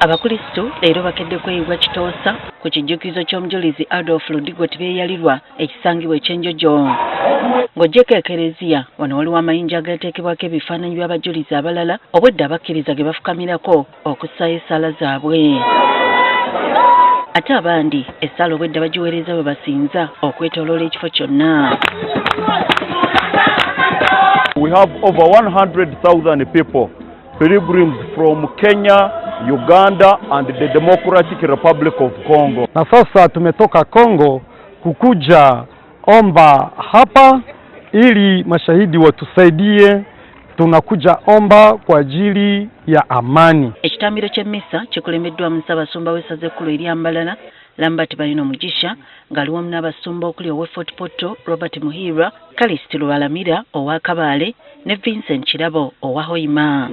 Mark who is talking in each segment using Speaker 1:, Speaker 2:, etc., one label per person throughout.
Speaker 1: Abakristo leero bakedde kweyibwa kitoosa ku kijjukizo ky'omujulizi Adolf Ludigo tebeeyalirwa ekisangibwa ekyenjojo. Ng'ogyeko ekereziya wano waliwo amayinja agateekebwako ebifaananyi by'abajulizi abalala obwedda abakkiriza ge bafukamirako okussaayo essaala zaabwe. Ate abandi essaala obwedda bagiweereza bwe basinza okwetooloola ekifo kyonna.
Speaker 2: We have over 100,000 people, pilgrims from Kenya, Uganda and the Democratic Republic of Congo.
Speaker 3: Na sasa tumetoka Kongo kukuja omba hapa ili mashahidi watusaidie. Tunakuja omba kwa ajili ya amani.
Speaker 1: Ekitambiro ky'emmisa kikulembeddwa Ssaabasumba w'essaza ekkulu erya Mbarara Lambert Balina Mugisha ng'aliwo n'abasumba okuli ow'e Fort Portal Robert Muhirwa, Callist Lubalamira owa Kabale ne Vincent Kirabo owa Hoima.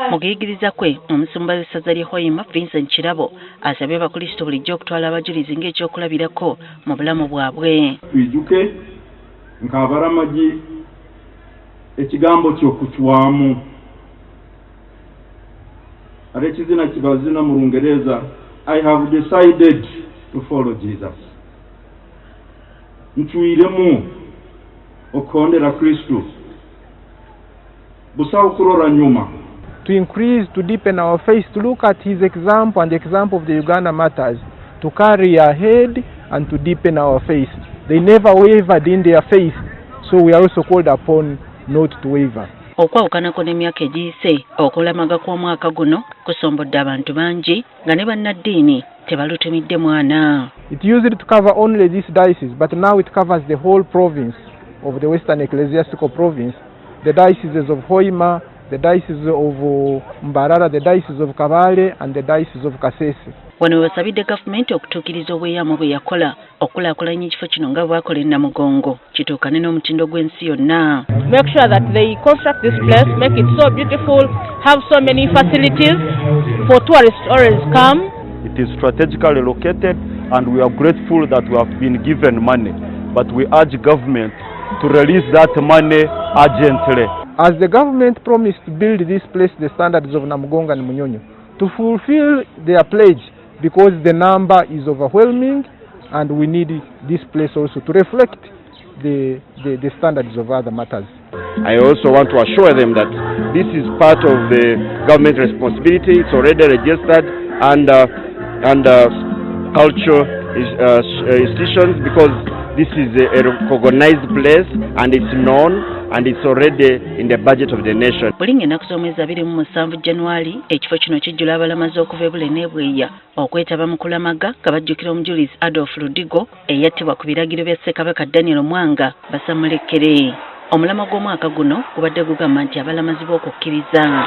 Speaker 1: Mu kuyigiriza kwe omusumba w'essaza ly'e Hoima Vincent Kirabo asabye abakristo bulijjo okutwala abajulizi ng'ekyokulabirako mu bulamu bwabwe.
Speaker 4: Twijuke nk'abaramagi ekigambo ky'okucwamu ate ekizina kibazina mu Lungereza, I have decided to follow Jesus. Ntwiremu okondera Kristo busawo kurora nyuma.
Speaker 5: To increase, to deepen our faith, to look at his example and the example of the Uganda Martyrs, to carry ahead and to deepen our faith. They never wavered in their faith, so we are also called upon not to waver.
Speaker 1: Okwawukanako n'emyaka egiyise okulamaga kw'omwaka guno kusombodde abantu bangi nga ne bannaddiini tebalutumidde mwana.
Speaker 5: It used to cover only this diocese, but now it covers the whole province of the Western Ecclesiastical Province, the dioceses of Hoima, the diocese of Mbarara, the diocese of Kabale and the diocese of Kasese.
Speaker 1: Wano basabidde gavumenti okutuukiriza obweyamo bwe yakola okulaakulanya ekifo kino nga bwakola e Namugongo kituukane n'omutindo gw'ensi yonna.
Speaker 6: Make sure that they construct this place, make it so beautiful, have so many facilities for tourists always come.
Speaker 2: It is strategically located and we are grateful that we have been given money, but we urge government to release that money urgently.
Speaker 5: As the government promised to build this place the standards of Namugongo and Munyonyo, to fulfill their pledge, because the number is overwhelming and we need this place also to reflect the standards of other matters.
Speaker 7: I also want to assure them that this is part of the government responsibility. It's already registered under cultural institutions, because this is a recognized place and it's known and it's already in the budget of the nation.
Speaker 1: Bulinga ennaku z'omwezi 27 January ekifo kino kijjula abalamazi okuva e Bule n'Ebweya okwetaba mu kulamaga nga bajjukira omujulizi Adolf Ludigo eyattibwa ku biragiro bya Ssekabaka Daniel Mwanga Basamulekere. Omulama gw'omwaka guno gubadde gugamba nti abalamazi b'okukkiriza